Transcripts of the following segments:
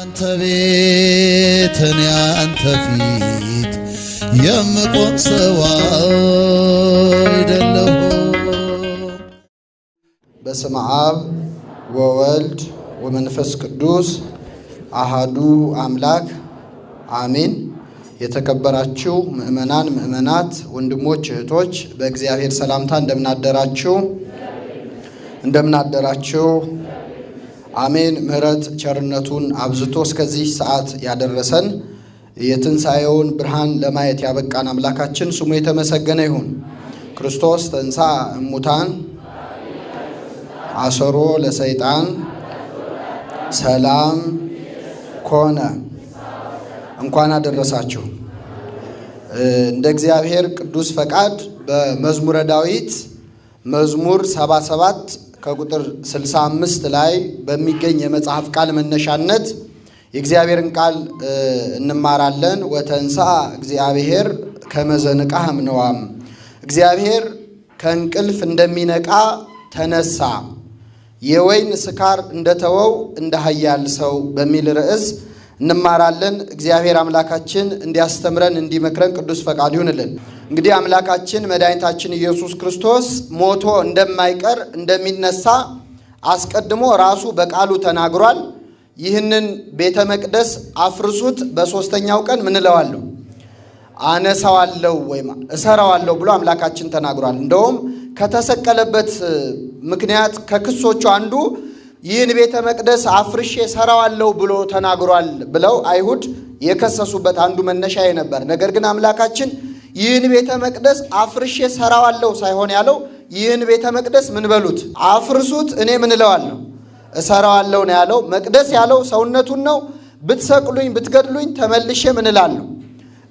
አንተ ቤት እኔ አንተ ፊት የምቆም ሰው አይደለሁ። በስመ አብ ወወልድ ወመንፈስ ቅዱስ አሃዱ አምላክ አሜን። የተከበራችሁ ምእመናን ምእመናት፣ ወንድሞች እህቶች በእግዚአብሔር ሰላምታ እንደምናደራችሁ አሜን። ምሕረት ቸርነቱን አብዝቶ እስከዚህ ሰዓት ያደረሰን የትንሣኤውን ብርሃን ለማየት ያበቃን አምላካችን ስሙ የተመሰገነ ይሁን። ክርስቶስ ተንሥአ እሙታን አሰሮ ለሰይጣን ሰላም ኮነ። እንኳን አደረሳችሁ። እንደ እግዚአብሔር ቅዱስ ፈቃድ በመዝሙረ ዳዊት መዝሙር 77 ከቁጥር 65 ላይ በሚገኝ የመጽሐፍ ቃል መነሻነት የእግዚአብሔርን ቃል እንማራለን። ወተንሥአ እግዚአብሔር ከመ ዘንቃህ እምነዋም፣ እግዚአብሔር ከእንቅልፍ እንደሚነቃ ተነሳ፣ የወይን ስካር እንደተወው እንደ ኃያል ሰው በሚል ርዕስ እንማራለን። እግዚአብሔር አምላካችን እንዲያስተምረን እንዲመክረን ቅዱስ ፈቃድ ይሁንልን። እንግዲህ አምላካችን መድኃኒታችን ኢየሱስ ክርስቶስ ሞቶ እንደማይቀር እንደሚነሳ አስቀድሞ ራሱ በቃሉ ተናግሯል። ይህንን ቤተ መቅደስ አፍርሱት፣ በሦስተኛው ቀን ምን እለዋለሁ? አነሳዋለሁ ወይም እሰራዋለሁ ብሎ አምላካችን ተናግሯል። እንደውም ከተሰቀለበት ምክንያት ከክሶቹ አንዱ ይህን ቤተ መቅደስ አፍርሼ ሰራዋለሁ ብሎ ተናግሯል ብለው አይሁድ የከሰሱበት አንዱ መነሻ ነበር። ነገር ግን አምላካችን ይህን ቤተ መቅደስ አፍርሼ ሰራዋለሁ ሳይሆን ያለው ይህን ቤተ መቅደስ ምን በሉት? አፍርሱት፣ እኔ ምን እለዋለሁ? እሰራዋለሁ ነው ያለው። መቅደስ ያለው ሰውነቱን ነው። ብትሰቅሉኝ ብትገድሉኝ ተመልሼ ምን እላለሁ?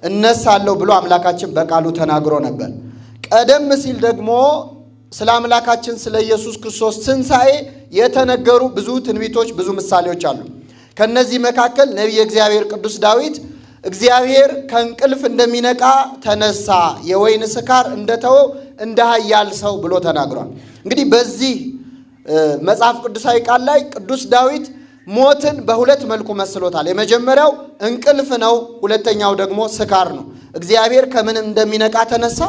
እነሳለሁ ብሎ አምላካችን በቃሉ ተናግሮ ነበር። ቀደም ሲል ደግሞ ስለ አምላካችን ስለ ኢየሱስ ክርስቶስ ትንሣኤ የተነገሩ ብዙ ትንቢቶች፣ ብዙ ምሳሌዎች አሉ። ከነዚህ መካከል ነቢየ እግዚአብሔር ቅዱስ ዳዊት እግዚአብሔር ከእንቅልፍ እንደሚነቃ ተነሳ፣ የወይን ስካር እንደተወው እንደ ኃያል ሰው ብሎ ተናግሯል። እንግዲህ በዚህ መጽሐፍ ቅዱሳዊ ቃል ላይ ቅዱስ ዳዊት ሞትን በሁለት መልኩ መስሎታል። የመጀመሪያው እንቅልፍ ነው፣ ሁለተኛው ደግሞ ስካር ነው። እግዚአብሔር ከምን እንደሚነቃ ተነሳ?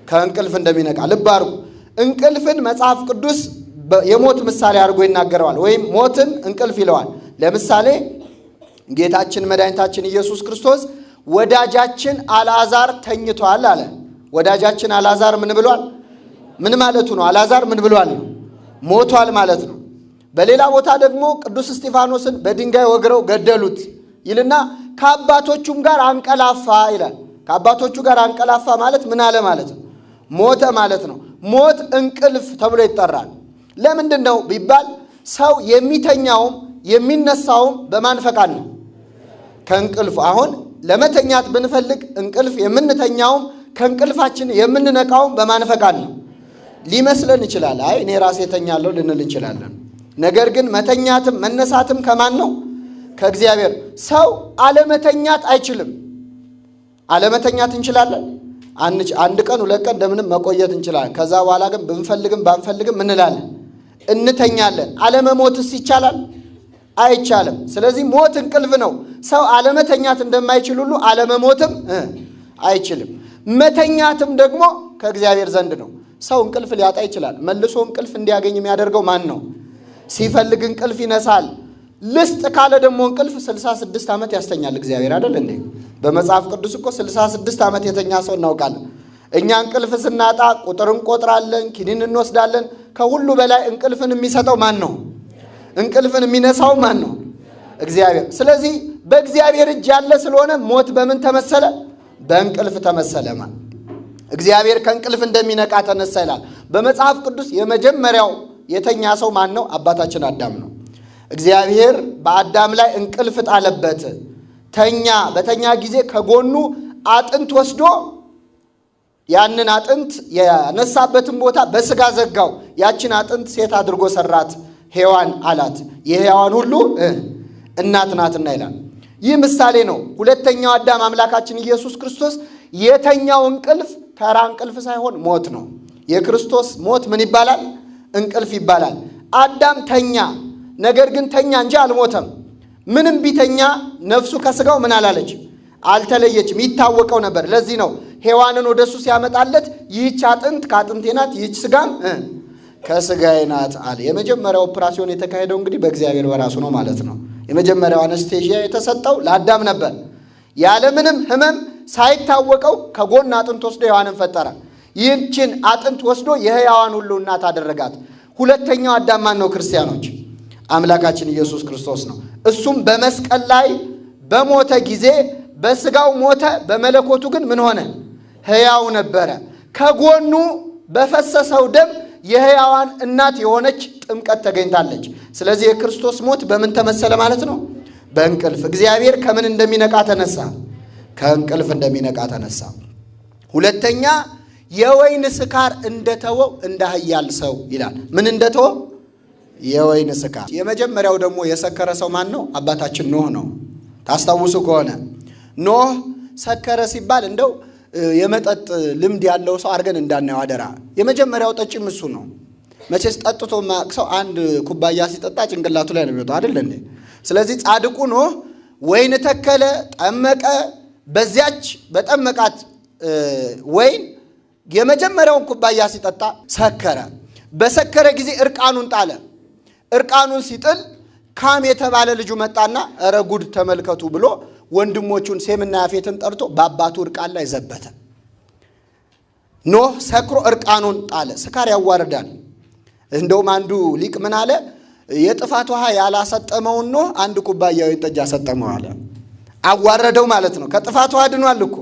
ከእንቅልፍ እንደሚነቃ። ልብ አድርጉ። እንቅልፍን መጽሐፍ ቅዱስ የሞት ምሳሌ አድርጎ ይናገረዋል፣ ወይም ሞትን እንቅልፍ ይለዋል። ለምሳሌ ጌታችን መድኃኒታችን ኢየሱስ ክርስቶስ ወዳጃችን አልዓዛር ተኝቷል አለ። ወዳጃችን አልዓዛር ምን ብሏል? ምን ማለቱ ነው? አልዓዛር ምን ብሏል? ሞቷል ማለት ነው። በሌላ ቦታ ደግሞ ቅዱስ እስጢፋኖስን በድንጋይ ወግረው ገደሉት ይልና ከአባቶቹም ጋር አንቀላፋ ይላል። ከአባቶቹ ጋር አንቀላፋ ማለት ምን አለ ማለት ነው? ሞተ ማለት ነው። ሞት እንቅልፍ ተብሎ ይጠራል። ለምንድን ነው ቢባል ሰው የሚተኛውም የሚነሳውም በማን ፈቃድ ነው? ከእንቅልፉ። አሁን ለመተኛት ብንፈልግ እንቅልፍ የምንተኛውም ከእንቅልፋችን የምንነቃውም በማን ፈቃድ ነው? ሊመስለን ይችላል። አይ እኔ ራሴ ተኛለሁ ልንል እንችላለን። ነገር ግን መተኛትም መነሳትም ከማን ነው? ከእግዚአብሔር። ሰው አለመተኛት አይችልም። አለመተኛት እንችላለን። አንድ ቀን ሁለት ቀን እንደምንም መቆየት እንችላለን። ከዛ በኋላ ግን ብንፈልግም ባንፈልግም እንላለን፣ እንተኛለን። አለመሞትስ ይቻላል? አይቻልም። ስለዚህ ሞት እንቅልፍ ነው። ሰው አለመተኛት እንደማይችል ሁሉ አለመሞትም አይችልም። መተኛትም ደግሞ ከእግዚአብሔር ዘንድ ነው። ሰው እንቅልፍ ሊያጣ ይችላል። መልሶ እንቅልፍ እንዲያገኝ የሚያደርገው ማን ነው? ሲፈልግ እንቅልፍ ይነሳል። ልስጥ ካለ ደግሞ እንቅልፍ 66 ዓመት ያስተኛል እግዚአብሔር አይደል እንዴ? በመጽሐፍ ቅዱስ እኮ 66 ዓመት የተኛ ሰው እናውቃለን። እኛ እንቅልፍ ስናጣ ቁጥር እንቆጥራለን፣ ኪኒን እንወስዳለን። ከሁሉ በላይ እንቅልፍን የሚሰጠው ማን ነው? እንቅልፍን የሚነሳው ማን ነው? እግዚአብሔር። ስለዚህ በእግዚአብሔር እጅ ያለ ስለሆነ ሞት በምን ተመሰለ? በእንቅልፍ ተመሰለ። ማለት እግዚአብሔር ከእንቅልፍ እንደሚነቃ ተነሳ ይላል በመጽሐፍ ቅዱስ። የመጀመሪያው የተኛ ሰው ማን ነው? አባታችን አዳም ነው። እግዚአብሔር በአዳም ላይ እንቅልፍ ጣለበት። ተኛ። በተኛ ጊዜ ከጎኑ አጥንት ወስዶ ያንን አጥንት ያነሳበትን ቦታ በስጋ ዘጋው። ያችን አጥንት ሴት አድርጎ ሰራት፣ ሔዋን አላት። የሔዋን ሁሉ እናት ናትና ይላል። ይህ ምሳሌ ነው። ሁለተኛው አዳም አምላካችን ኢየሱስ ክርስቶስ የተኛው እንቅልፍ ተራ እንቅልፍ ሳይሆን ሞት ነው። የክርስቶስ ሞት ምን ይባላል? እንቅልፍ ይባላል። አዳም ተኛ፣ ነገር ግን ተኛ እንጂ አልሞተም። ምንም ቢተኛ ነፍሱ ከስጋው ምን አላለች አልተለየችም። ይታወቀው ነበር። ለዚህ ነው ሔዋንን ወደሱ ሲያመጣለት ይህች አጥንት ከአጥንቴ ናት፣ ይህች ስጋም ከስጋዬ ናት አለ። የመጀመሪያው ኦፕራሲዮን የተካሄደው እንግዲህ በእግዚአብሔር በራሱ ነው ማለት ነው። የመጀመሪያው አነስቴዥያ የተሰጠው ለአዳም ነበር። ያለምንም ህመም ሳይታወቀው ከጎን አጥንት ወስዶ ሔዋንን ፈጠረ። ይህችን አጥንት ወስዶ የሕያዋን ሁሉ እናት አደረጋት። ሁለተኛው አዳም ማን ነው? ክርስቲያኖች አምላካችን ኢየሱስ ክርስቶስ ነው። እሱም በመስቀል ላይ በሞተ ጊዜ በስጋው ሞተ፣ በመለኮቱ ግን ምን ሆነ? ሕያው ነበረ። ከጎኑ በፈሰሰው ደም የሕያዋን እናት የሆነች ጥምቀት ተገኝታለች። ስለዚህ የክርስቶስ ሞት በምን ተመሰለ ማለት ነው? በእንቅልፍ። እግዚአብሔር ከምን እንደሚነቃ ተነሳ? ከእንቅልፍ እንደሚነቃ ተነሳ። ሁለተኛ የወይን ስካር እንደተወው እንደ ኃያል ሰው ይላል። ምን እንደተወው? የወይን ስካር። የመጀመሪያው ደግሞ የሰከረ ሰው ማን ነው? አባታችን ኖህ ነው። ታስታውሱ ከሆነ ኖህ ሰከረ ሲባል እንደው የመጠጥ ልምድ ያለው ሰው አድርገን እንዳናየው አደራ። የመጀመሪያው ጠጪም እሱ ነው። መቼስ ጠጥቶ ማቅሰው አንድ ኩባያ ሲጠጣ ጭንቅላቱ ላይ ነው የሚወጣው አይደል እንዴ? ስለዚህ ጻድቁ ኖህ ወይን ተከለ፣ ጠመቀ። በዚያች በጠመቃት ወይን የመጀመሪያውን ኩባያ ሲጠጣ ሰከረ። በሰከረ ጊዜ እርቃኑን ጣለ። እርቃኑን ሲጥል ካም የተባለ ልጁ መጣና እረ ጉድ ተመልከቱ ብሎ ወንድሞቹን ሴምና ያፌትን ጠርቶ በአባቱ እርቃን ላይ ዘበተ። ኖህ ሰክሮ እርቃኑን ጣለ። ስካር ያዋርዳል። እንደውም አንዱ ሊቅ ምን አለ? የጥፋት ውሃ ያላሰጠመውን ኖህ አንድ ኩባያ ወይን ጠጅ አሰጠመው አለ። አዋረደው ማለት ነው። ከጥፋት ውሃ ድኗል እኮ።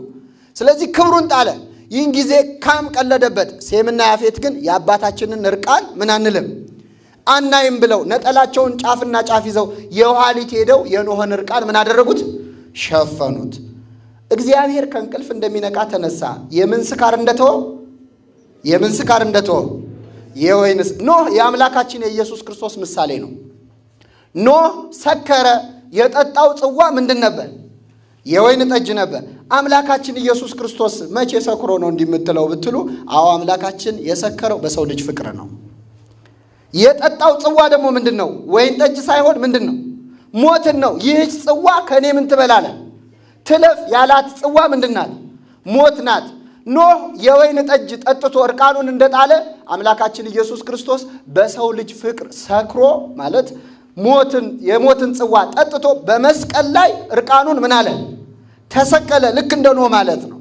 ስለዚህ ክብሩን ጣለ። ይህን ጊዜ ካም ቀለደበት። ሴምና ያፌት ግን የአባታችንን እርቃን ምን አንልም አናይም ብለው ነጠላቸውን ጫፍና ጫፍ ይዘው የኋሊት ሄደው የኖህን እርቃን ምን አደረጉት? ሸፈኑት። እግዚአብሔር ከእንቅልፍ እንደሚነቃ ተነሳ። የምን ስካር እንደተወው? የምን ስካር እንደተወው? የወይን። ኖህ የአምላካችን የኢየሱስ ክርስቶስ ምሳሌ ነው። ኖህ ሰከረ። የጠጣው ጽዋ ምንድን ነበር? የወይን ጠጅ ነበር። አምላካችን ኢየሱስ ክርስቶስ መቼ ሰክሮ ነው እንዲምትለው ብትሉ፣ አዎ አምላካችን የሰከረው በሰው ልጅ ፍቅር ነው። የጠጣው ጽዋ ደግሞ ምንድን ነው? ወይን ጠጅ ሳይሆን ምንድን ነው? ሞትን ነው። ይህች ጽዋ ከእኔ ምን ትበላለ? ትለፍ ያላት ጽዋ ምንድን ናት? ሞት ናት። ኖህ የወይን ጠጅ ጠጥቶ እርቃኑን እንደጣለ አምላካችን ኢየሱስ ክርስቶስ በሰው ልጅ ፍቅር ሰክሮ ማለት የሞትን ጽዋ ጠጥቶ በመስቀል ላይ እርቃኑን ምን አለ? ተሰቀለ። ልክ እንደ ኖህ ማለት ነው።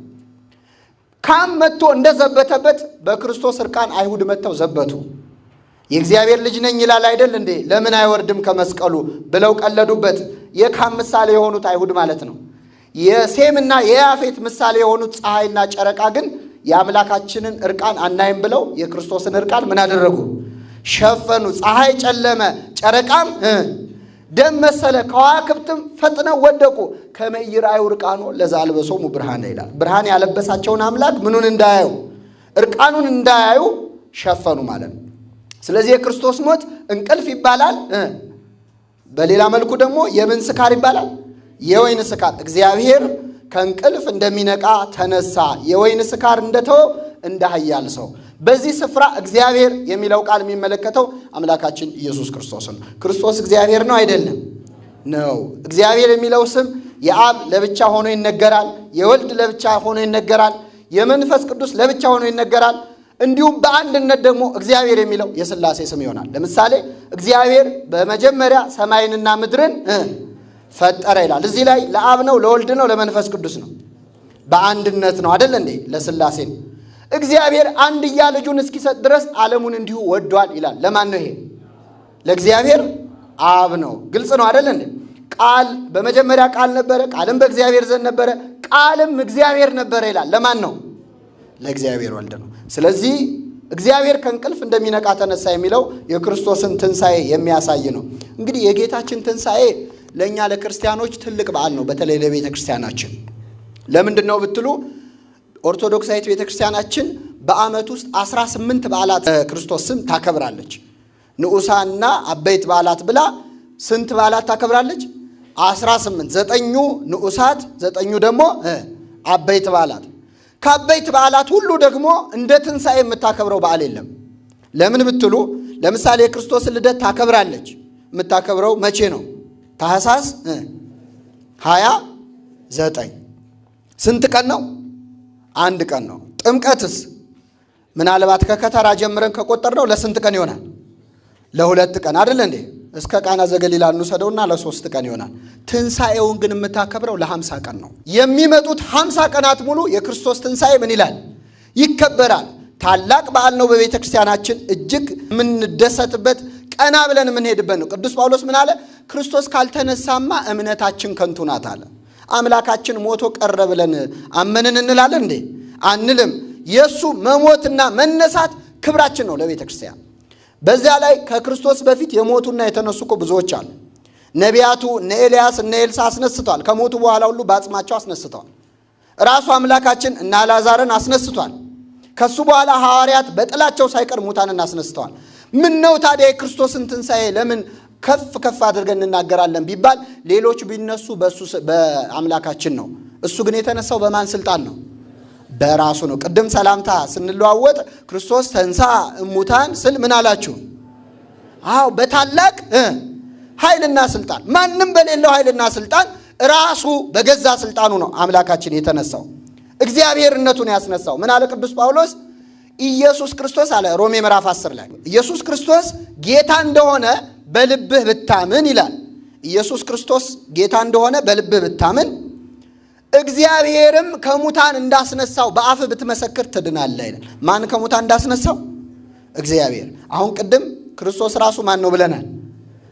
ካም መጥቶ እንደዘበተበት በክርስቶስ እርቃን አይሁድ መጥተው ዘበቱ። የእግዚአብሔር ልጅ ነኝ ይላል አይደል እንዴ? ለምን አይወርድም ከመስቀሉ ብለው ቀለዱበት። የካም ምሳሌ የሆኑት አይሁድ ማለት ነው። የሴምና የያፌት ምሳሌ የሆኑት ፀሐይና ጨረቃ ግን የአምላካችንን እርቃን አናይም ብለው የክርስቶስን እርቃን ምን አደረጉ? ሸፈኑ። ፀሐይ ጨለመ፣ ጨረቃም ደም መሰለ፣ ከዋክብትም ፈጥነው ወደቁ። ከመይራዩ እርቃኖ ለዛልበሶሙ ብርሃነ ይላል። ብርሃን ያለበሳቸውን አምላክ ምኑን እንዳያዩ እርቃኑን እንዳያዩ ሸፈኑ ማለት ነው። ስለዚህ የክርስቶስ ሞት እንቅልፍ ይባላል። በሌላ መልኩ ደግሞ የምን ስካር ይባላል? የወይን ስካር። እግዚአብሔር ከእንቅልፍ እንደሚነቃ ተነሳ። የወይን ስካር እንደተወው እንደ ኃያል ሰው። በዚህ ስፍራ እግዚአብሔር የሚለው ቃል የሚመለከተው አምላካችን ኢየሱስ ክርስቶስ ነው። ክርስቶስ እግዚአብሔር ነው አይደለም? ነው። እግዚአብሔር የሚለው ስም የአብ ለብቻ ሆኖ ይነገራል። የወልድ ለብቻ ሆኖ ይነገራል። የመንፈስ ቅዱስ ለብቻ ሆኖ ይነገራል። እንዲሁም በአንድነት ደግሞ እግዚአብሔር የሚለው የሥላሴ ስም ይሆናል። ለምሳሌ እግዚአብሔር በመጀመሪያ ሰማይንና ምድርን ፈጠረ ይላል። እዚህ ላይ ለአብ ነው፣ ለወልድ ነው፣ ለመንፈስ ቅዱስ ነው? በአንድነት ነው አይደል እንዴ? ለሥላሴ ነው። እግዚአብሔር አንድያ ልጁን እስኪሰጥ ድረስ ዓለሙን እንዲሁ ወዷል ይላል። ለማን ነው ይሄ? ለእግዚአብሔር አብ ነው። ግልጽ ነው አይደል እንዴ? ቃል በመጀመሪያ ቃል ነበረ፣ ቃልም በእግዚአብሔር ዘንድ ነበረ፣ ቃልም እግዚአብሔር ነበረ ይላል። ለማን ነው? ለእግዚአብሔር ወልድ ነው። ስለዚህ እግዚአብሔር ከእንቅልፍ እንደሚነቃ ተነሳ የሚለው የክርስቶስን ትንሣኤ የሚያሳይ ነው። እንግዲህ የጌታችን ትንሣኤ ለእኛ ለክርስቲያኖች ትልቅ በዓል ነው። በተለይ ለቤተ ክርስቲያናችን ለምንድን ነው ብትሉ፣ ኦርቶዶክሳዊት ቤተ ክርስቲያናችን በዓመት ውስጥ 18 በዓላት ክርስቶስ ስም ታከብራለች። ንዑሳንና አበይት በዓላት ብላ ስንት በዓላት ታከብራለች? 18። 9ኙ ንዑሳት፣ 9ኙ ደግሞ አበይት በዓላት። ከአበይት በዓላት ሁሉ ደግሞ እንደ ትንሣኤ የምታከብረው በዓል የለም። ለምን ብትሉ፣ ለምሳሌ የክርስቶስን ልደት ታከብራለች። የምታከብረው መቼ ነው? ታኅሳስ 29 ስንት ቀን ነው? አንድ ቀን ነው። ጥምቀትስ ምናልባት ከከተራ ጀምረን ከቆጠርነው ለስንት ቀን ይሆናል? ለሁለት ቀን አይደል እንዴ? እስከ ቃና ዘገሊላ እንውሰደውና ለሶስት ቀን ይሆናል። ትንሣኤውን ግን የምታከብረው ለ50 ቀን ነው። የሚመጡት 50 ቀናት ሙሉ የክርስቶስ ትንሣኤ ምን ይላል? ይከበራል። ታላቅ በዓል ነው። በቤተ ክርስቲያናችን እጅግ የምንደሰትበት ቀና ብለን የምንሄድበት ነው። ቅዱስ ጳውሎስ ምን አለ? ክርስቶስ ካልተነሳማ እምነታችን ከንቱ ናት አለ። አምላካችን ሞቶ ቀረ ብለን አመንን እንላለን እንዴ? አንልም። የእሱ መሞትና መነሳት ክብራችን ነው ለቤተ ክርስቲያን። በዚያ ላይ ከክርስቶስ በፊት የሞቱና የተነሱ እኮ ብዙዎች አሉ። ነቢያቱ እነ ኤልያስ እነ ኤልሳ አስነስተዋል። ከሞቱ በኋላ ሁሉ በአጽማቸው አስነስተዋል። ራሱ አምላካችን እነ አልዓዛርን አስነስቷል። ከሱ በኋላ ሐዋርያት በጥላቸው ሳይቀር ሙታንን አስነስተዋል። ምን ነው ታዲያ የክርስቶስን ትንሣኤ ለምን ከፍ ከፍ አድርገን እንናገራለን ቢባል ሌሎች ቢነሱ በአምላካችን ነው። እሱ ግን የተነሳው በማን ስልጣን ነው? በራሱ ነው። ቅድም ሰላምታ ስንለዋወጥ ክርስቶስ ተንሳ እሙታን ስል ምን አላችሁ? አዎ በታላቅ ኃይልና ስልጣን፣ ማንም በሌለው ኃይልና ስልጣን ራሱ በገዛ ስልጣኑ ነው አምላካችን የተነሳው። እግዚአብሔርነቱን ያስነሳው። ምን አለ ቅዱስ ጳውሎስ? ኢየሱስ ክርስቶስ አለ ሮሜ ምዕራፍ 10 ላይ ኢየሱስ ክርስቶስ ጌታ እንደሆነ በልብህ ብታምን ይላል። ኢየሱስ ክርስቶስ ጌታ እንደሆነ በልብህ ብታምን እግዚአብሔርም ከሙታን እንዳስነሳው በአፍህ ብትመሰክር ትድናለህ ይላል። ማን ከሙታን እንዳስነሳው? እግዚአብሔር። አሁን ቅድም ክርስቶስ ራሱ ማን ነው ብለናል?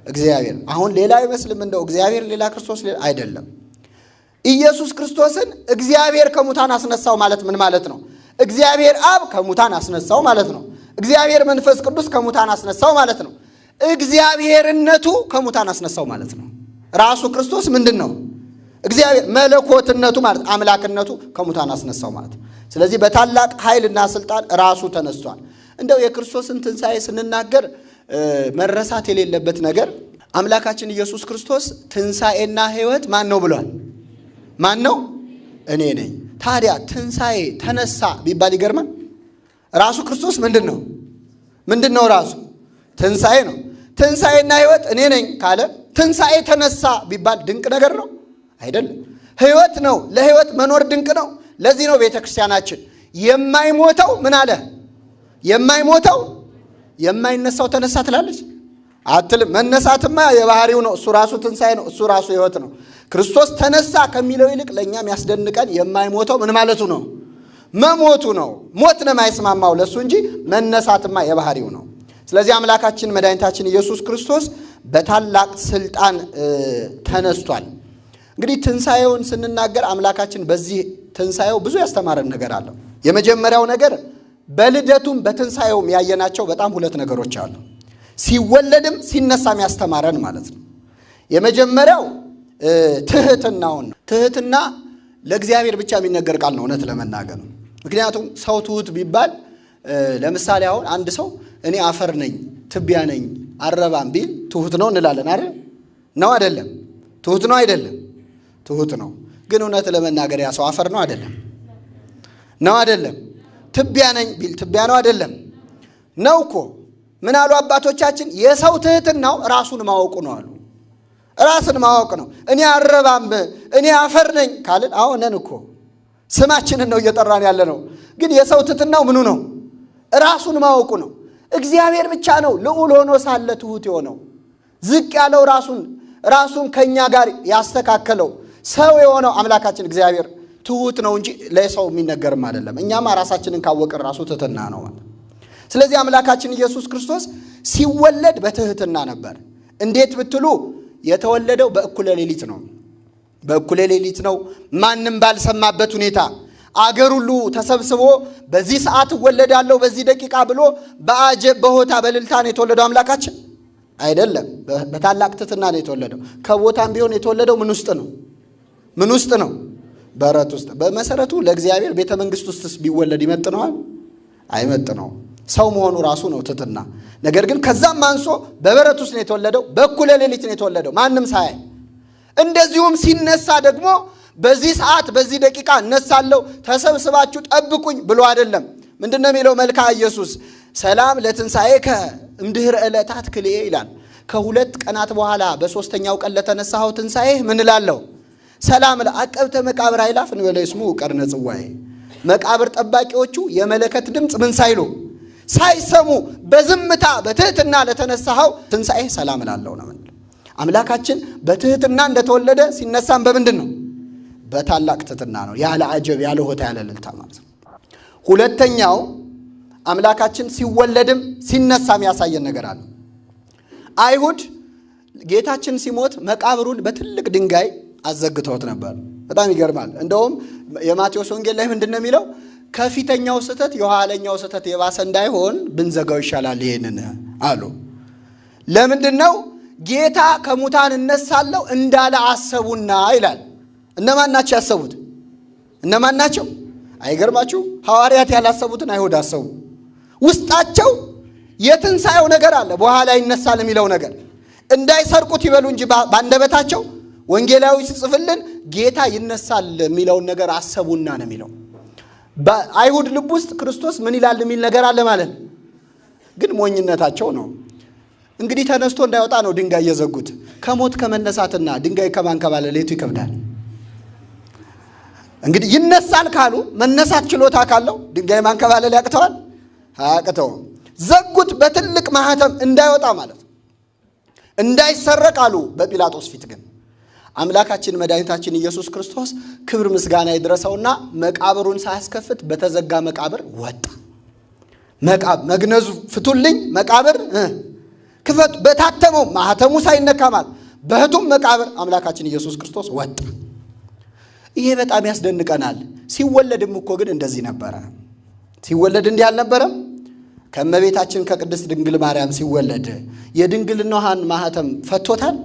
እግዚአብሔር። አሁን ሌላ አይመስልም? እንደው እግዚአብሔር ሌላ ክርስቶስ ሌላ አይደለም። ኢየሱስ ክርስቶስን እግዚአብሔር ከሙታን አስነሳው ማለት ምን ማለት ነው? እግዚአብሔር አብ ከሙታን አስነሳው ማለት ነው። እግዚአብሔር መንፈስ ቅዱስ ከሙታን አስነሳው ማለት ነው። እግዚአብሔርነቱ ከሙታን አስነሳው ማለት ነው። ራሱ ክርስቶስ ምንድን ነው? እግዚአብሔር። መለኮትነቱ ማለት አምላክነቱ ከሙታን አስነሳው ማለት ነው። ስለዚህ በታላቅ ኃይልና ስልጣን ራሱ ተነስቷል። እንደው የክርስቶስን ትንሣኤ ስንናገር መረሳት የሌለበት ነገር አምላካችን ኢየሱስ ክርስቶስ ትንሣኤና ሕይወት ማን ነው ብሏል? ማን ነው? እኔ ነኝ። ታዲያ ትንሣኤ ተነሳ ቢባል ይገርማል። ራሱ ክርስቶስ ምንድን ነው? ምንድን ነው? ራሱ ትንሣኤ ነው። ትንሣኤና ሕይወት እኔ ነኝ ካለ ትንሣኤ ተነሳ ቢባል ድንቅ ነገር ነው አይደለም? ሕይወት ነው። ለሕይወት መኖር ድንቅ ነው። ለዚህ ነው ቤተ ክርስቲያናችን የማይሞተው ምን አለ? የማይሞተው የማይነሳው ተነሳ ትላለች አትልም። መነሳትማ የባህሪው ነው። እሱ ራሱ ትንሣኤ ነው። እሱ ራሱ ሕይወት ነው። ክርስቶስ ተነሳ ከሚለው ይልቅ ለእኛ የሚያስደንቀን የማይሞተው ምን ማለቱ ነው? መሞቱ ነው። ሞት ነው የማይስማማው ለእሱ እንጂ መነሳትማ የባህሪው ነው። ስለዚህ አምላካችን መድኃኒታችን ኢየሱስ ክርስቶስ በታላቅ ስልጣን ተነስቷል። እንግዲህ ትንሣኤውን ስንናገር አምላካችን በዚህ ትንሣኤው ብዙ ያስተማረን ነገር አለው። የመጀመሪያው ነገር በልደቱም በትንሣኤውም ያየናቸው በጣም ሁለት ነገሮች አሉ። ሲወለድም ሲነሳም ያስተማረን ማለት ነው። የመጀመሪያው ትህትናውን ነው። ትህትና ለእግዚአብሔር ብቻ የሚነገር ቃል ነው እውነት ለመናገር ነው። ምክንያቱም ሰው ትሁት ቢባል ለምሳሌ አሁን አንድ ሰው እኔ አፈር ነኝ ትቢያ ነኝ አረባም ቢል ትሁት ነው እንላለን አይደል? ነው አይደለም? ትሁት ነው አይደለም? ትሁት ነው። ግን እውነት ለመናገር ያ ሰው አፈር ነው አይደለም? ነው አይደለም? ትቢያ ነኝ ቢል ትቢያ ነው አይደለም? ነው እኮ። ምን አሉ አባቶቻችን? የሰው ትህትናው ራሱን ማወቁ ነው አሉ። ራስን ማወቅ ነው። እኔ አረባም እኔ አፈር ነኝ ካልን አሁን ነን እኮ ስማችንን ነው እየጠራን ያለ ነው። ግን የሰው ትህትናው ምኑ ነው? ራሱን ማወቁ ነው። እግዚአብሔር ብቻ ነው ልዑል ሆኖ ሳለ ትሁት የሆነው ዝቅ ያለው ራሱን ከኛ ጋር ያስተካከለው ሰው የሆነው አምላካችን እግዚአብሔር ትሁት ነው እንጂ ለሰው የሚነገርም አይደለም። እኛማ ራሳችንን ካወቅን ራሱ ትህትና ነው ማለት። ስለዚህ አምላካችን ኢየሱስ ክርስቶስ ሲወለድ በትህትና ነበር። እንዴት ብትሉ የተወለደው በእኩለ ሌሊት ነው። በእኩለ ሌሊት ነው። ማንም ባልሰማበት ሁኔታ አገር ሁሉ ተሰብስቦ በዚህ ሰዓት እወለዳለሁ በዚህ ደቂቃ ብሎ በአጀብ በሆታ በእልልታ ነው የተወለደው አምላካችን አይደለም። በታላቅ ትህትና ነው የተወለደው። ከቦታም ቢሆን የተወለደው ምን ውስጥ ነው? ምን ውስጥ ነው? በረት ውስጥ። በመሰረቱ ለእግዚአብሔር ቤተ መንግስት ውስጥስ ቢወለድ ይመጥነዋል? አይመጥነውም። ሰው መሆኑ ራሱ ነው ትህትና። ነገር ግን ከዛም አንሶ በበረት ውስጥ ነው የተወለደው። በእኩለ ሌሊት ነው የተወለደው ማንም ሳያይ። እንደዚሁም ሲነሳ ደግሞ በዚህ ሰዓት በዚህ ደቂቃ እነሳለሁ ተሰብስባችሁ ጠብቁኝ ብሎ አይደለም። ምንድነው የሚለው መልክአ ኢየሱስ? ሰላም ለትንሣኤከ እምድኅረ ዕለታት ክልኤ ይላል። ከሁለት ቀናት በኋላ በሶስተኛው ቀን ለተነሳኸው ትንሣኤ ምን እላለሁ? ሰላም ለአቀብተ መቃብር አይላፍ እንበለ ስሙ ቀርነ ጽዋዬ። መቃብር ጠባቂዎቹ የመለከት ድምፅ ምን ሳይሉ ሳይሰሙ በዝምታ በትህትና ለተነሳኸው ትንሣኤ ሰላም እላለሁ ነው። አምላካችን በትህትና እንደተወለደ ሲነሳም በምንድን ነው? በታላቅ ትህትና ነው። ያለ አጀብ ያለ ሆታ ያለ እልልታ ማለት ነው። ሁለተኛው አምላካችን ሲወለድም ሲነሳም ያሳየን ነገር አለ። አይሁድ ጌታችን ሲሞት መቃብሩን በትልቅ ድንጋይ አዘግተውት ነበር። በጣም ይገርማል። እንደውም የማቴዎስ ወንጌል ላይ ምንድን ነው የሚለው? ከፊተኛው ስህተት የኋለኛው ስህተት የባሰ እንዳይሆን ብንዘጋው ይሻላል ይሄንን አሉ። ለምንድን ነው? ጌታ ከሙታን እነሳለሁ እንዳለ አሰቡና ይላል። እነማን ናቸው ያሰቡት? እነማን ናቸው? አይገርማችሁ? ሐዋርያት ያላሰቡትን አይሁድ አሰቡ። ውስጣቸው የትንሣኤው ነገር አለ፣ በኋላ ይነሳል የሚለው ነገር እንዳይሰርቁት ይበሉ እንጂ ባንደበታቸው ወንጌላዊ ሲጽፍልን ጌታ ይነሳል የሚለውን ነገር አሰቡና ነው የሚለው። በአይሁድ ልብ ውስጥ ክርስቶስ ምን ይላል የሚል ነገር አለ ማለት ነው። ግን ሞኝነታቸው ነው። እንግዲህ ተነስቶ እንዳይወጣ ነው ድንጋይ የዘጉት። ከሞት ከመነሳትና ድንጋይ ከማንከባለል የቱ ይከብዳል? እንግዲህ ይነሳል ካሉ መነሳት ችሎታ ካለው ድንጋይ ማንከባለል ያቅተዋል? አያቅተውም። ዘጉት በትልቅ ማህተም እንዳይወጣ ማለት እንዳይሰረቅ አሉ። በጲላጦስ ፊት ግን አምላካችን መድኃኒታችን ኢየሱስ ክርስቶስ ክብር ምስጋና ይድረሰውና መቃብሩን ሳያስከፍት በተዘጋ መቃብር ወጣ። መግነዙ ፍቱልኝ፣ መቃብር ክፈቱ፣ በታተመው ማህተሙ ሳይነካ ማለት በህቱም መቃብር አምላካችን ኢየሱስ ክርስቶስ ወጣ። ይሄ በጣም ያስደንቀናል። ሲወለድም እኮ ግን እንደዚህ ነበረ። ሲወለድ እንዲህ አልነበረም? ከእመቤታችን ከቅድስት ድንግል ማርያም ሲወለድ የድንግልናዋን ማህተም ፈቶታል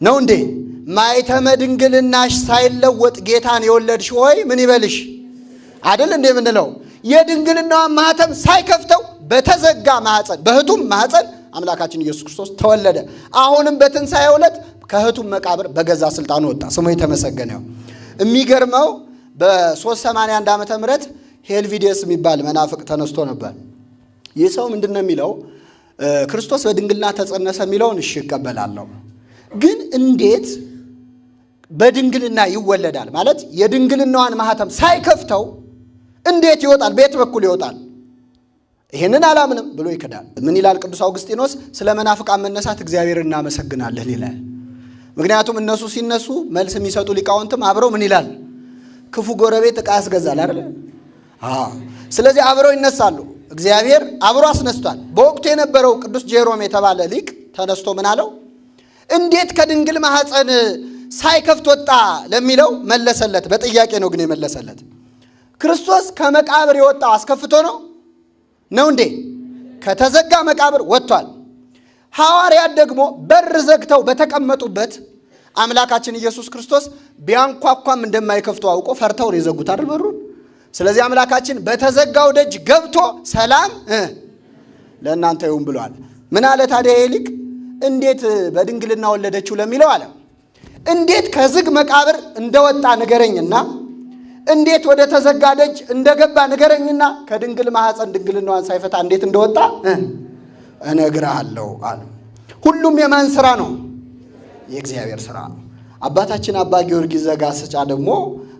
ነው እንዴ? ማይተመ ድንግልናሽ ሳይለወጥ ጌታን የወለድሽ ሆይ ምን ይበልሽ አይደል እንዴ የምንለው? የድንግልናዋን ማህተም ሳይከፍተው በተዘጋ ማህፀን በህቱም ማህፀን አምላካችን ኢየሱስ ክርስቶስ ተወለደ። አሁንም በትንሣኤው ዕለት ከህቱም መቃብር በገዛ ስልጣኑ ወጣ። ስሙ የተመሰገነ ይሁን። የሚገርመው በ381 ዓመተ ምህረት ሄልቪዴስ የሚባል መናፍቅ ተነስቶ ነበር። ይህ ሰው ምንድን ነው የሚለው? ክርስቶስ በድንግልና ተጸነሰ የሚለውን እሺ እቀበላለሁ፣ ግን እንዴት በድንግልና ይወለዳል? ማለት የድንግልናዋን ማህተም ሳይከፍተው እንዴት ይወጣል? በየት በኩል ይወጣል? ይሄንን አላምንም ብሎ ይክዳል። ምን ይላል ቅዱስ አውግስጢኖስ? ስለ መናፍቃን መነሳት እግዚአብሔር እናመሰግናለን ይላል። ምክንያቱም እነሱ ሲነሱ መልስ የሚሰጡ ሊቃውንትም አብረው ምን ይላል? ክፉ ጎረቤት ዕቃ ያስገዛል አይደል? ስለዚህ አብረው ይነሳሉ። እግዚአብሔር አብሮ አስነስቷል። በወቅቱ የነበረው ቅዱስ ጄሮም የተባለ ሊቅ ተነስቶ ምን አለው? እንዴት ከድንግል ማህፀን ሳይከፍት ወጣ ለሚለው መለሰለት። በጥያቄ ነው ግን የመለሰለት። ክርስቶስ ከመቃብር የወጣው አስከፍቶ ነው እንዴ? ከተዘጋ መቃብር ወጥቷል። ሐዋርያት ደግሞ በር ዘግተው በተቀመጡበት አምላካችን ኢየሱስ ክርስቶስ ቢያንኳኳም እንደማይከፍቱ አውቆ ፈርተው ነው የዘጉት አይደል በሩን። ስለዚህ አምላካችን በተዘጋው ደጅ ገብቶ ሰላም ለእናንተ ይሁን ብሏል። ምን አለ ታዲያ ይሄ ሊቅ? እንዴት በድንግልና ወለደችው ለሚለው አለ እንዴት ከዝግ መቃብር እንደወጣ ንገረኝና እንዴት ወደ ተዘጋ ደጅ እንደገባ ንገረኝና ከድንግል ማህፀን ድንግልናዋን ሳይፈታ እንዴት እንደወጣ እነግርሃለሁ አለ። ሁሉም የማን ስራ ነው? የእግዚአብሔር ስራ ነው። አባታችን አባ ጊዮርጊስ ዘጋስጫ ደግሞ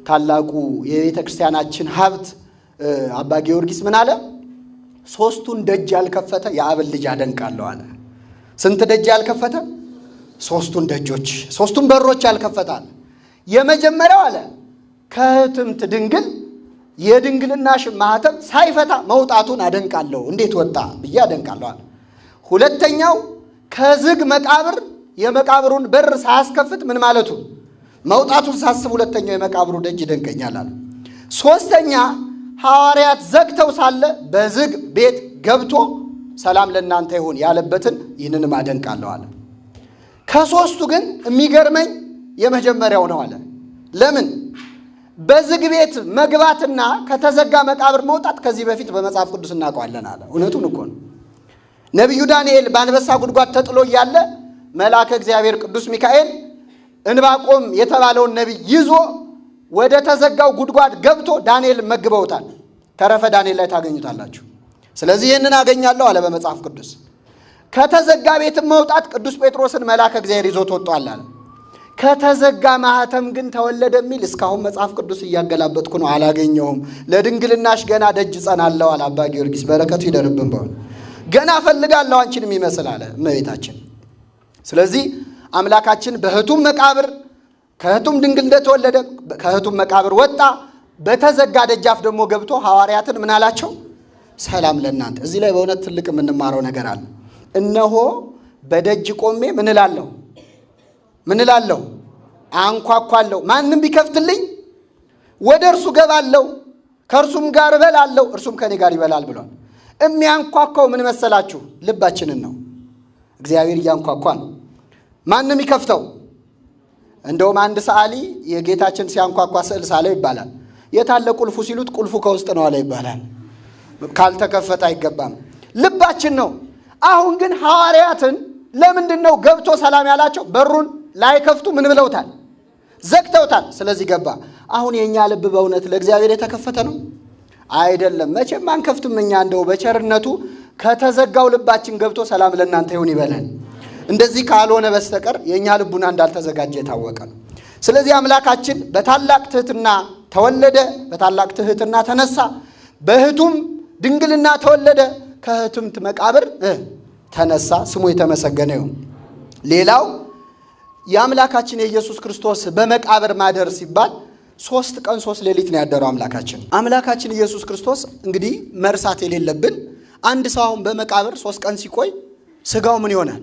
ታላቁ የቤተ ክርስቲያናችን ሀብት አባ ጊዮርጊስ ምን አለ? ሶስቱን ደጅ ያልከፈተ የአብን ልጅ አደንቃለሁ አለ። ስንት ደጅ ያልከፈተ? ሶስቱን ደጆች፣ ሶስቱን በሮች ያልከፈታል። የመጀመሪያው አለ ከህትምት ድንግል የድንግልናሽ ማህተም ሳይፈታ መውጣቱን አደንቃለሁ። እንዴት ወጣ ብዬ አደንቃለሁ አለ። ሁለተኛው ከዝግ መቃብር የመቃብሩን በር ሳያስከፍት ምን ማለቱ መውጣቱን ሳስብ ሁለተኛው የመቃብሩ ደጅ ይደንቀኛል አለ። ሶስተኛ ሐዋርያት ዘግተው ሳለ በዝግ ቤት ገብቶ ሰላም ለእናንተ ይሁን ያለበትን ይህንንም አደንቃለሁ አለ። ከሶስቱ ግን የሚገርመኝ የመጀመሪያው ነው አለ። ለምን? በዝግ ቤት መግባትና ከተዘጋ መቃብር መውጣት ከዚህ በፊት በመጽሐፍ ቅዱስ እናውቀዋለን አለ። እውነቱን እኮ ነው። ነቢዩ ዳንኤል በአንበሳ ጉድጓድ ተጥሎ እያለ መልአከ እግዚአብሔር ቅዱስ ሚካኤል እንባቆም የተባለውን ነቢይ ይዞ ወደ ተዘጋው ጉድጓድ ገብቶ ዳንኤል መግበውታል። ተረፈ ዳንኤል ላይ ታገኙታላችሁ። ስለዚህ ይህንን አገኛለሁ አለ በመጽሐፍ ቅዱስ። ከተዘጋ ቤትም መውጣት ቅዱስ ጴጥሮስን መልአከ እግዚአብሔር ይዞት ወጥቷል አለ። ከተዘጋ ማህተም ግን ተወለደ የሚል እስካሁን መጽሐፍ ቅዱስ እያገላበጥኩ ነው፣ አላገኘሁም። ለድንግልናሽ ገና ደጅ ጸናለሁ አለ አባ ጊዮርጊስ፣ በረከቱ ይደርብን። በሆነ ገና ፈልጋለሁ አንቺንም ይመስል አለ እመቤታችን። ስለዚህ አምላካችን በሕቱም መቃብር ከሕቱም ድንግል እንደተወለደ ከሕቱም መቃብር ወጣ። በተዘጋ ደጃፍ ደግሞ ገብቶ ሐዋርያትን ምን አላቸው? ሰላም ለእናንተ። እዚህ ላይ በእውነት ትልቅ የምንማረው ነገር አለ። እነሆ በደጅ ቆሜ ምን እላለሁ? አንኳኳለሁ። ማንም ቢከፍትልኝ ወደ እርሱ ገባለሁ፣ ከእርሱም ጋር እበላለሁ፣ እርሱም ከኔ ጋር ይበላል ብሏል። የሚያንኳኳው ምን መሰላችሁ? ልባችንን ነው። እግዚአብሔር እያንኳኳ ነው። ማንም ይከፍተው። እንደውም አንድ ሰዓሊ የጌታችን ሲያንኳኳ ስዕል ሳለው ይባላል። የታለ ቁልፉ ሲሉት ቁልፉ ከውስጥ ነው አለ ይባላል። ካልተከፈተ አይገባም። ልባችን ነው። አሁን ግን ሐዋርያትን ለምንድን ነው ገብቶ ሰላም ያላቸው? በሩን ላይከፍቱ ምን ብለውታል? ዘግተውታል። ስለዚህ ገባ። አሁን የኛ ልብ በእውነት ለእግዚአብሔር የተከፈተ ነው አይደለም? መቼም አንከፍትም እኛ። እንደው በቸርነቱ ከተዘጋው ልባችን ገብቶ ሰላም ለእናንተ ይሁን ይበላል። እንደዚህ ካልሆነ በስተቀር የኛ ልቡና እንዳልተዘጋጀ የታወቀ ነው። ስለዚህ አምላካችን በታላቅ ትሕትና ተወለደ፣ በታላቅ ትሕትና ተነሳ፣ በሕቱም ድንግልና ተወለደ፣ ከሕቱምት መቃብር ተነሳ። ስሙ የተመሰገነ ይሁን። ሌላው የአምላካችን የኢየሱስ ክርስቶስ በመቃብር ማደር ሲባል 3 ቀን 3 ሌሊት ነው ያደረው አምላካችን ኢየሱስ ክርስቶስ። እንግዲህ መርሳት የሌለብን አንድ ሰው አሁን በመቃብር 3 ቀን ሲቆይ ስጋው ምን ይሆናል?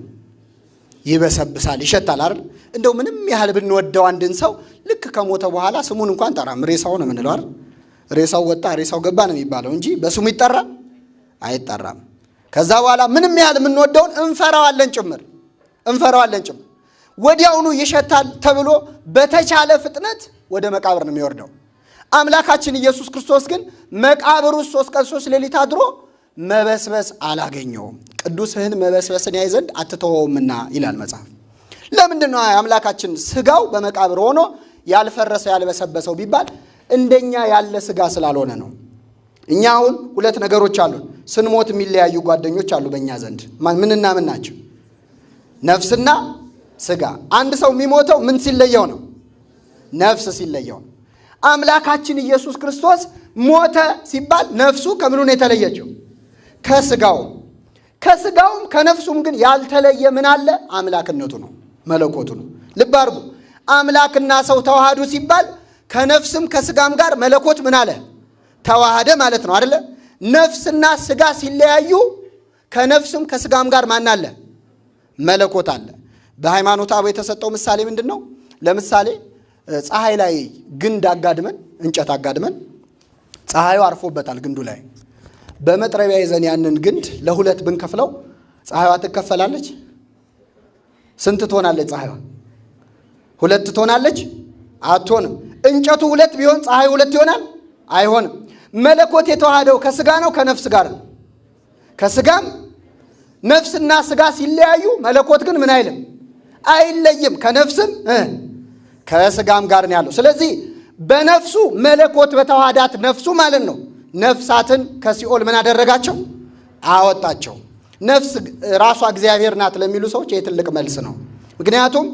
ይበሰብሳል፣ ይሸታል አይደል? እንደው ምንም ያህል ብንወደው አንድን ሰው ልክ ከሞተ በኋላ ስሙን እንኳን ጠራም፣ ሬሳው ነው የምንለው አይደል? ሬሳው ወጣ ሬሳው ገባ ነው የሚባለው እንጂ በስሙ ይጠራ አይጠራም። ከዛ በኋላ ምንም ያህል የምንወደውን እንፈራዋለን ጭምር። ወዲያውኑ ይሸታል ተብሎ በተቻለ ፍጥነት ወደ መቃብር ነው የሚወርደው። አምላካችን ኢየሱስ ክርስቶስ ግን መቃብር ውስጥ 3 ቀን 3 ሌሊት አድሮ መበስበስ አላገኘውም። ቅዱስህን መበስበስን ያይ ዘንድ አትተወውምና ይላል መጽሐፍ። ለምንድን ነው አምላካችን ስጋው በመቃብር ሆኖ ያልፈረሰ ያልበሰበሰው ቢባል እንደኛ ያለ ስጋ ስላልሆነ ነው። እኛ አሁን 2 ነገሮች አሉን። ስንሞት የሚለያዩ ጓደኞች አሉ በእኛ ዘንድ። ምንና ምን ናቸው? ነፍስና ስጋ። አንድ ሰው የሚሞተው ምን ሲለየው ነው? ነፍስ ሲለየው ነው። አምላካችን ኢየሱስ ክርስቶስ ሞተ ሲባል ነፍሱ ከምኑ ነው የተለየችው? ከስጋውም ከነፍሱም ግን ያልተለየ ምን አለ? አምላክነቱ ነው፣ መለኮቱ ነው። ልብ አድርጉ። አምላክና ሰው ተዋሃዱ ሲባል ከነፍስም ከስጋም ጋር መለኮት ምን አለ? ተዋሃደ ማለት ነው አይደለ? ነፍስና ስጋ ሲለያዩ ከነፍስም ከስጋም ጋር ማን አለ? መለኮት አለ። በሃይማኖት አበው የተሰጠው ምሳሌ ምንድን ነው? ለምሳሌ ፀሐይ ላይ ግንድ አጋድመን እንጨት አጋድመን ፀሐዩ አርፎበታል ግንዱ ላይ። በመጥረቢያ ይዘን ያንን ግንድ ለ2 ብንከፍለው ፀሐይዋ ትከፈላለች? ስንት ትሆናለች? ፀሐይዋ 2 ትሆናለች? አትሆንም። እንጨቱ 2 ቢሆን ፀሐዩ 2 ይሆናል? አይሆንም። መለኮት የተዋሃደው ከስጋ ነው ከነፍስ ጋር ነው። ከስጋም ነፍስና ስጋ ሲለያዩ መለኮት ግን ምን አይልም? አይለይም። ከነፍስም ከስጋም ጋር ነው ያለው። ስለዚህ በነፍሱ መለኮት በተዋሃዳት ነፍሱ ማለት ነው ነፍሳትን ከሲኦል ምን አደረጋቸው? አወጣቸው። ነፍስ ራሷ እግዚአብሔር ናት ለሚሉ ሰዎች ይህ ትልቅ መልስ ነው። ምክንያቱም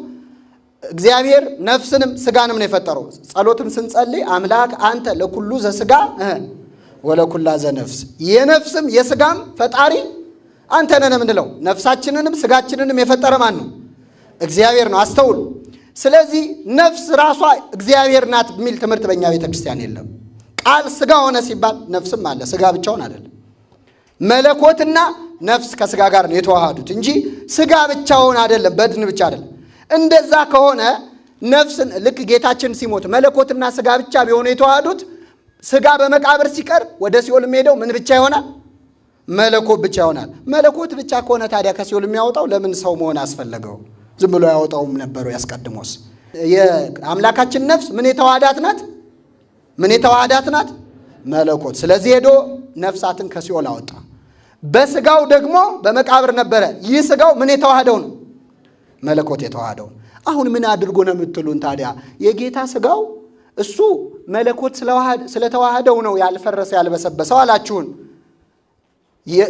እግዚአብሔር ነፍስንም ስጋንም ነው የፈጠረው። ጸሎትም ስንጸልይ አምላክ አንተ ለኩሉ ዘስጋ ወለኩላ ዘነፍስ፣ የነፍስም የስጋም ፈጣሪ አንተ ነህ የምንለው። ነፍሳችንንም ስጋችንንም የፈጠረ ማን ነው? እግዚአብሔር ነው። አስተውሉ። ስለዚህ ነፍስ ራሷ እግዚአብሔር ናት የሚል ትምህርት በእኛ ቤተ ክርስቲያን የለም። ቃል ስጋ ሆነ ሲባል ነፍስም አለ፣ ስጋ ብቻውን አይደለም። መለኮትና ነፍስ ከስጋ ጋር ነው የተዋሃዱት እንጂ ስጋ ብቻውን አይደለም፣ በድን ብቻ አይደለም። እንደዛ ከሆነ ነፍስን ልክ ጌታችን ሲሞት መለኮትና ስጋ ብቻ ቢሆኑ የተዋሃዱት፣ ስጋ በመቃብር ሲቀር ወደ ሲኦል የሚሄደው ምን ብቻ ይሆናል? መለኮት ብቻ ይሆናል። መለኮት ብቻ ከሆነ ታዲያ ከሲኦል የሚያወጣው ለምን ሰው መሆን አስፈለገው? ዝም ብሎ ያወጣውም ነበረው ያስቀድሞስ። የአምላካችን ነፍስ ምን የተዋሃዳት ናት? ምን የተዋሃዳት ናት? መለኮት። ስለዚህ ሄዶ ነፍሳትን ከሲኦል አወጣ። በስጋው ደግሞ በመቃብር ነበረ። ይህ ስጋው ምን የተዋሃደው ነው? መለኮት የተዋሃደው። አሁን ምን አድርጎ ነው የምትሉን ታዲያ? የጌታ ስጋው እሱ መለኮት ስለተዋሃደው ነው ያልፈረሰ ያልበሰበሰው አላችሁን።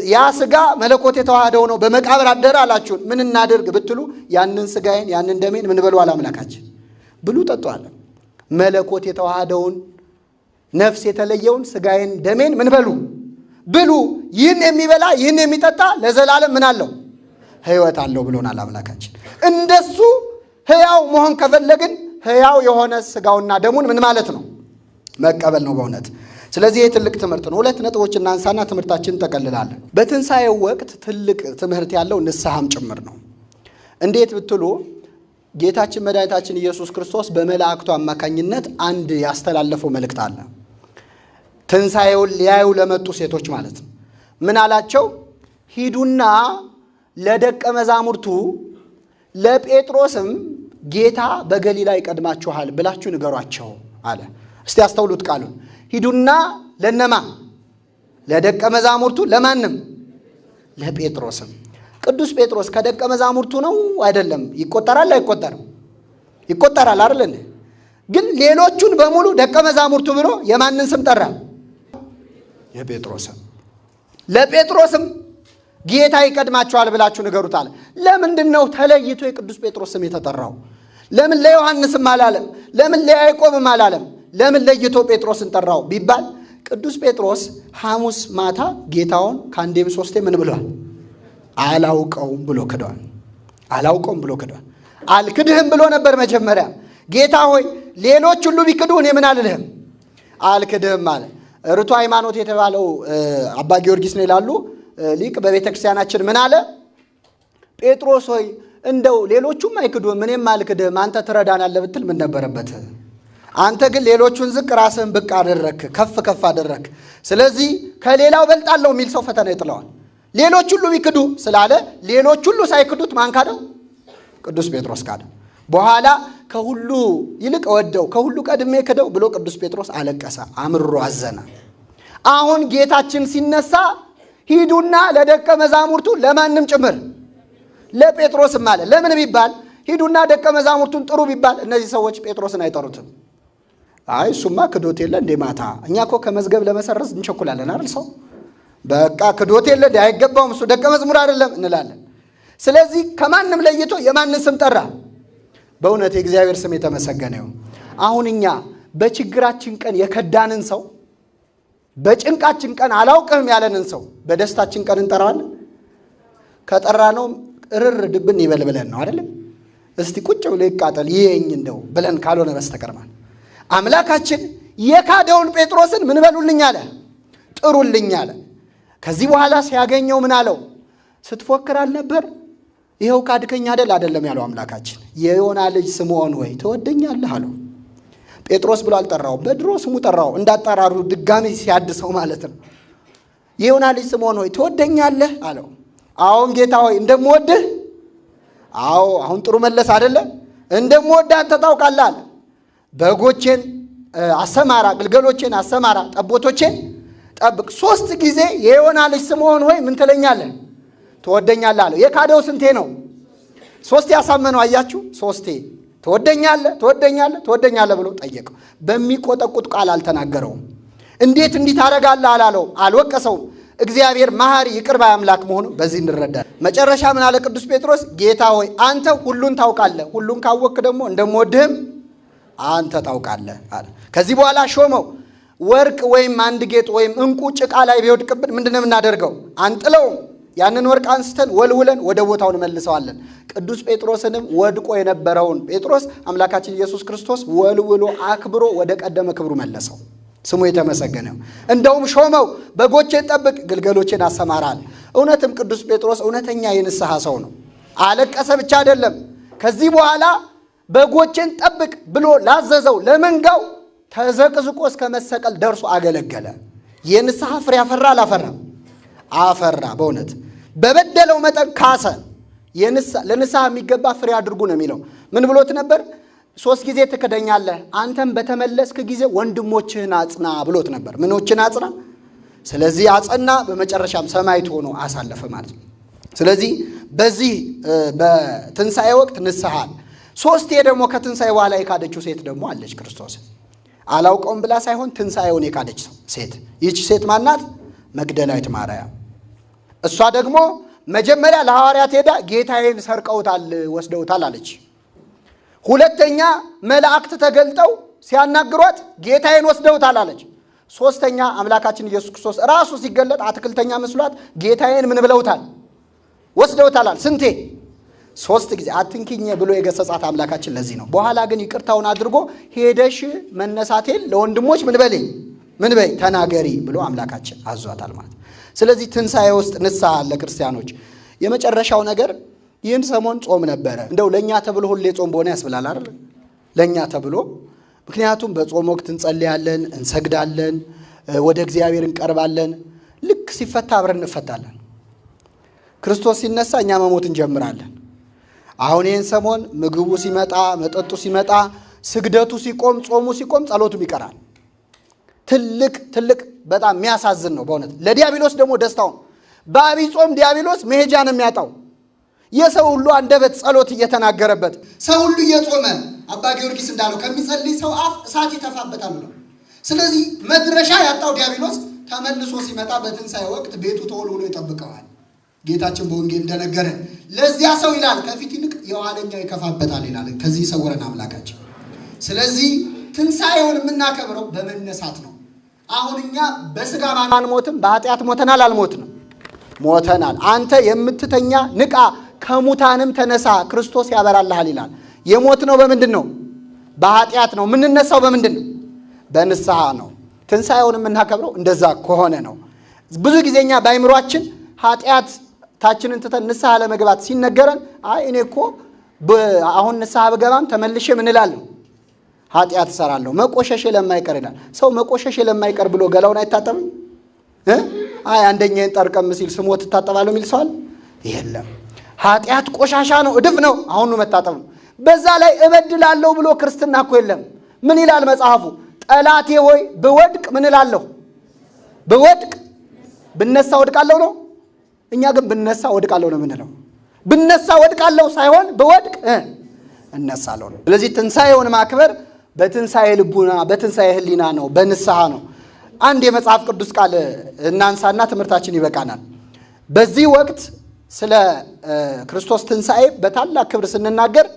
ያ ሥጋ መለኮት የተዋሃደው ነው፣ በመቃብር አደረ አላችሁን። ምን እናድርግ ብትሉ ያንን ሥጋዬን ያንን ደሜን ምን በሉ አለ አምላካችን፣ ብሉ ጠጡ አለ። መለኮት የተዋሃደውን ነፍስ የተለየውን ሥጋዬን ደሜን ምን በሉ ብሉ። ይህን የሚበላ ይህን የሚጠጣ ለዘላለም ምን አለው? ሕይወት አለው ብሎናል አምላካችን። እንደሱ ሕያው መሆን ከፈለግን ሕያው የሆነ ሥጋውና ደሙን ምን ማለት ነው? መቀበል ነው በእውነት። ስለዚህ ይህ ትልቅ ትምህርት ነው። 2 ነጥቦች እናንሳና ትምህርታችንን እንጠቀልላለን። በትንሣኤው ወቅት ትልቅ ትምህርት ያለው ንስሐም ጭምር ነው። እንዴት ብትሉ ጌታችን መድኃኒታችን ኢየሱስ ክርስቶስ በመላእክቱ አማካኝነት አንድ ያስተላለፈው መልእክት አለ። ትንሣኤውን ሊያዩ ለመጡ ሴቶች ማለት ነው። ምን አላቸው? ሂዱና ለደቀ መዛሙርቱ ለጴጥሮስም ጌታ በገሊላ ይቀድማችኋል ብላችሁ ንገሯቸው አለ። እስቲ አስተውሉት ቃሉን። ሂዱና ለነማ? ለደቀ መዛሙርቱ። ለማንም? ለጴጥሮስም። ቅዱስ ጴጥሮስ ከደቀ መዛሙርቱ ነው አይደለም? ይቆጠራል አይቆጠርም? ይቆጠራል አይደል? ግን ሌሎቹን በሙሉ ደቀ መዛሙርቱ ብሎ የማንን ስም ጠራ? የጴጥሮስም። ለጴጥሮስም ጌታ ይቀድማችኋል ብላችሁ ንገሩት አለ። ለምንድን ነው ተለይቶ የቅዱስ ጴጥሮስ ስም የተጠራው? ለምን ለዮሐንስም አላለም? ለምን ለያዕቆብም አላለም? ለምን ለይቶ ጴጥሮስን ጠራው ቢባል ቅዱስ ጴጥሮስ ሐሙስ ማታ ጌታውን ከአንዴም 3 ምን ብሏል? አላውቀውም ብሎ ክዷል። አላውቀውም ብሎ ክዷል። አልክድህም ብሎ ነበር መጀመሪያ። ጌታ ሆይ ሌሎች ሁሉ ቢክዱ እኔ ምን አልልህም? አልክድህም አለ። ርቱ ሃይማኖት የተባለው አባ ጊዮርጊስ ነው ይላሉ ሊቅ በቤተ ክርስቲያናችን። ምን አለ? ጴጥሮስ ሆይ እንደው ሌሎቹም አይክዱም እኔም አልክድህም፣ አንተ ትረዳናለህ ብትል ምን ነበረበት? አንተ ግን ሌሎቹን ዝቅ ራስህን ብቅ አደረክ፣ ከፍ ከፍ አደረክ። ስለዚህ ከሌላው በልጣለሁ የሚል ሰው ፈተና ይጥለዋል። ሌሎች ሁሉ ቢክዱ ስላለ ሌሎች ሁሉ ሳይክዱት ማን ካደው? ቅዱስ ጴጥሮስ ካደው። በኋላ ከሁሉ ይልቅ ወደው ከሁሉ ቀድሜ ክደው ብሎ ቅዱስ ጴጥሮስ አለቀሰ፣ አምሮ አዘነ። አሁን ጌታችን ሲነሳ ሂዱና ለደቀ መዛሙርቱ ለማንም ጭምር ለጴጥሮስም አለ። ለምን ቢባል ሂዱና ደቀ መዛሙርቱን ጥሩ ቢባል እነዚህ ሰዎች ጴጥሮስን አይጠሩትም። አይ እሱማ ክዶት የለ እንዴ ማታ፣ እኛ እኮ ከመዝገብ ለመሰረዝ እንቸኩላለን አይደል? ሰው በቃ ክዶት የለ እንዴ አይገባውም፣ እሱ ደቀ መዝሙር አይደለም እንላለን። ስለዚህ ከማንም ለይቶ የማንን ስም ጠራ? በእውነት የእግዚአብሔር ስም የተመሰገነ ይሁን። አሁን እኛ በችግራችን ቀን የከዳንን ሰው፣ በጭንቃችን ቀን አላውቅህም ያለንን ሰው በደስታችን ቀን እንጠራዋለን? ከጠራ ነው እርር ድብን ይበል ብለን ነው አይደለም? እስቲ ቁጭ ብሎ ይቃጠል ይሄኝ እንደው ብለን ካልሆነ በስተቀር ማለት አምላካችን የካደውን ጴጥሮስን ምን በሉልኝ አለ? ጥሩልኝ አለ። ከዚህ በኋላ ሲያገኘው ምን አለው? ስትፎክር አልነበር? ይኸው ካድከኝ አይደለም ያለው አምላካችን። የዮና ልጅ ስምዖን ሆይ ትወደኛለህ አለው። ጴጥሮስ ብሎ አልጠራውም፣ በድሮ ስሙ ጠራው፣ እንዳጠራሩ ድጋሚ ሲያድሰው ማለት ነው። የዮና ልጅ ስምዖን ሆይ ትወደኛለህ አለው። አዎን ጌታ ሆይ እንደምወድህ። አዎ አሁን ጥሩ መለስ አይደለ? እንደምወድህ አንተ ታውቃለህ አለ። በጎቼን አሰማራ፣ ግልገሎቼን አሰማራ፣ ጠቦቶቼን ጠብቅ። 3 ጊዜ የዮና ልጅ ስምዖን ሆይ ምን ትለኛለህ? ትወደኛለህ አለው። የካደው ስንቴ ነው? 3 ያሳመነው አያችሁ? 3 ትወደኛለህ ትወደኛለህ ትወደኛለህ ብሎ ጠየቀው። በሚቆጠቁጥ ቃል አልተናገረውም። እንዴት እንዲህ ታደርጋለህ አላለውም፣ አልወቀሰውም። እግዚአብሔር መሐሪ ይቅር ባይ አምላክ መሆኑ በዚህ እንረዳለን። መጨረሻ ምን አለ ቅዱስ ጴጥሮስ? ጌታ ሆይ አንተ ሁሉን ታውቃለህ፣ ሁሉን ካወቅክ ደግሞ እንደምወድህም አንተ ታውቃለህ አለ። ከዚህ በኋላ ሾመው። ወርቅ ወይም አንድ ጌጥ ወይም እንቁ ጭቃ ላይ ቢወድቅብን ምንድነው የምናደርገው? አንጥለውም። ያንን ወርቅ አንስተን ወልውለን ወደ ቦታው እንመልሰዋለን። ቅዱስ ጴጥሮስንም ወድቆ የነበረውን ጴጥሮስ አምላካችን ኢየሱስ ክርስቶስ ወልውሎ አክብሮ ወደ ቀደመ ክብሩ መለሰው። ስሙ የተመሰገነው። እንደውም ሾመው። በጎቼን ጠብቅ፣ ግልገሎቼን አሰማራል። እውነትም ቅዱስ ጴጥሮስ እውነተኛ የንስሐ ሰው ነው። አለቀሰ ብቻ አይደለም። ከዚህ በኋላ በጎቼን ጠብቅ ብሎ ላዘዘው ለመንጋው ተዘቅዝቆ እስከ መሰቀል ደርሶ አገለገለ። የንስሐ ፍሬ አፈራ አላፈራም? አፈራ። በእውነት በበደለው መጠን ካሰ። ለንስሐ የሚገባ ፍሬ አድርጉ ነው የሚለው። ምን ብሎት ነበር? 3 ጊዜ ትክደኛለህ፣ አንተም በተመለስክ ጊዜ ወንድሞችህን አጽና ብሎት ነበር። ምኖችን አጽና? ስለዚህ አጸና። በመጨረሻም ሰማዕት ሆኖ አሳለፈ ማለት ነው። ስለዚህ በዚህ በትንሣኤ ወቅት ንስሐ 3 ደግሞ ከትንሣኤ በኋላ የካደችው ሴት ደግሞ አለች። ክርስቶስ አላውቀውም ብላ ሳይሆን ትንሣኤውን የካደች ሴት። ይህች ሴት ማናት? መግደላዊት ማርያም። እሷ ደግሞ መጀመሪያ ለሐዋርያት ሄዳ ጌታዬን ሰርቀውታል ወስደውታል አለች። ሁለተኛ መላእክት ተገልጠው ሲያናግሯት ጌታዬን ወስደውታል አለች። ሶስተኛ አምላካችን ኢየሱስ ክርስቶስ ራሱ ሲገለጥ አትክልተኛ መስሏት ጌታዬን ምን ብለውታል? ወስደውታል። ስንቴ? 3 ጊዜ። አትንኪኝ ብሎ የገሰጻት አምላካችን ለዚህ ነው። በኋላ ግን ይቅርታውን አድርጎ ሄደሽ መነሳቴን ለወንድሞች ምን በይ ተናገሪ ብሎ አምላካችን አዟታል ማለት። ስለዚህ ትንሣኤ ውስጥ ንስሐ አለ ክርስቲያኖች። የመጨረሻው ነገር ይህን ሰሞን ጾም ነበረ። እንደው ለእኛ ተብሎ ሁሌ ጾም በሆነ ያስብላል አይደል? ለእኛ ተብሎ ምክንያቱም በጾም ወቅት እንጸልያለን፣ እንሰግዳለን፣ ወደ እግዚአብሔር እንቀርባለን። ልክ ሲፈታ አብረን እንፈታለን። ክርስቶስ ሲነሳ እኛ መሞት እንጀምራለን። አሁን ይህን ሰሞን ምግቡ ሲመጣ፣ መጠጡ ሲመጣ፣ ስግደቱ ሲቆም፣ ጾሙ ሲቆም ጸሎቱም ይቀራል። ትልቅ በጣም የሚያሳዝን ነው በእውነት። ለዲያብሎስ ደግሞ ደስታው በአብይ ጾም ዲያብሎስ መሄጃ ነው የሚያጣው። የሰው ሁሉ አንደበት ጸሎት እየተናገረበት ሰው ሁሉ እየጾመ አባ ጊዮርጊስ እንዳለው ከሚጸልይ ሰው አፍ እሳት ይተፋበታል ነው። ስለዚህ መድረሻ ያጣው ዲያብሎስ ተመልሶ ሲመጣ በትንሣኤ ወቅት ቤቱ ተወልውሎ ይጠብቀዋል። ጌታችን በወንጌል እንደነገረን ለዚያ ሰው ይላል ከፊት ይልቅ የኋለኛው ይከፋበታል ይላል። ከዚህ ይሰውረን አምላካችን። ስለዚህ ትንሣኤውን የምናከብረው በመነሳት ነው። አሁን እኛ በስጋ አንሞትም፣ በኃጢአት ሞተናል። አልሞትንም? ሞተናል። አንተ የምትተኛ ንቃ፣ ከሙታንም ተነሳ፣ ክርስቶስ ያበራልሃል ይላል። የሞት ነው በምንድን ነው? በኃጢአት ነው። የምንነሳው በምንድን ነው? በንስሐ ነው። ትንሣኤውን የምናከብረው እንደዛ ከሆነ ነው። ብዙ ጊዜኛ በአይምሯችን ኃጢአታችንን ትተን ንስሐ ለመግባት ሲነገረን አይ እኔ እኮ አሁን ንስሐ ብገባም ተመልሼ ምን እላለሁ? ኃጢአት እሰራለሁ። መቆሸሼ ለማይቀር ይላል። ሰው መቆሸሼ ለማይቀር ብሎ ገላውን አይታጠብም? አይ አንደኛዬን ጠርቀም ሲል ስሞት ትታጠባለሁ የሚል ሰዋል የለም። ኃጢአት ቆሻሻ ነው፣ እድፍ ነው። አሁኑ መታጠብ ነው። በዛ ላይ እበድላለሁ ብሎ ክርስትና እኮ የለም። ምን ይላል መጽሐፉ? ጠላቴ ሆይ ብወድቅ ምን እላለሁ? ብወድቅ ብነሳ ወድቃለሁ ነው። እኛ ግን ብነሳ ወድቃለሁ ነው የምንለው። ብነሳ ወድቃለሁ ሳይሆን ብወድቅ እነሳለሁ ነው። ስለዚህ ትንሣኤውን ማክበር በትንሣኤ ልቡና በትንሣኤ ሕሊና ነው፣ በንስሐ ነው። አንድ የመጽሐፍ ቅዱስ ቃል እናንሳና ትምህርታችን ይበቃናል። በዚህ ወቅት ስለ ክርስቶስ ትንሣኤ በታላቅ ክብር ስንናገር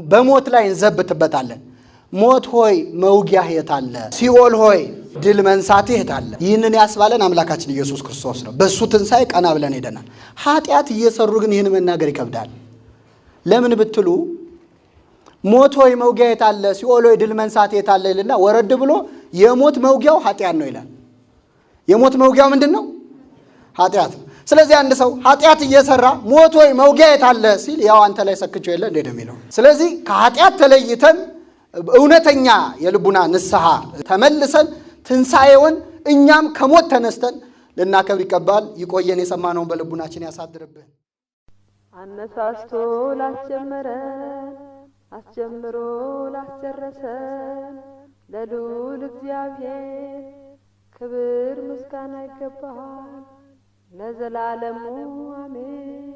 በሞት ላይ እንዘብትበታለን። ሞት ሆይ መውጊያህ የት አለ? ሲኦል ሆይ ድል መንሳትህ የት አለ? ይህንን ያስባለን አምላካችን ኢየሱስ ክርስቶስ ነው። በእሱ ትንሣኤ ቀና ብለን ሄደናል። ኃጢአት እየሰሩ ግን ይህን መናገር ይከብዳል። ለምን ብትሉ ሞት ሆይ መውጊያ የት አለ? ሲኦል ሆይ ድል መንሳትህ የት አለ ይልና ወረድ ብሎ የሞት መውጊያው ኃጢአት ነው ይላል። የሞት መውጊያው ምንድን ነው? ኃጢአት ነው። ስለዚህ አንድ ሰው ኃጢአት እየሰራ ሞት ሆይ መውጊያ የት አለ ሲል ያው አንተ ላይ ሰክቼው የለ እንዴ ነው የሚለው። ስለዚህ ከኃጢአት ተለይተን እውነተኛ የልቡና ንስሐ ተመልሰን ትንሣኤውን እኛም ከሞት ተነስተን ልናከብር ይገባል። ይቆየን፣ የሰማነውን በልቡናችን ያሳድርብን። አነሳስቶ ላስጀመረን አስጀምሮ ላስጨረሰን ለልዑል እግዚአብሔር ክብር ምስጋና ይገባል ለዘላለሙ አሜን።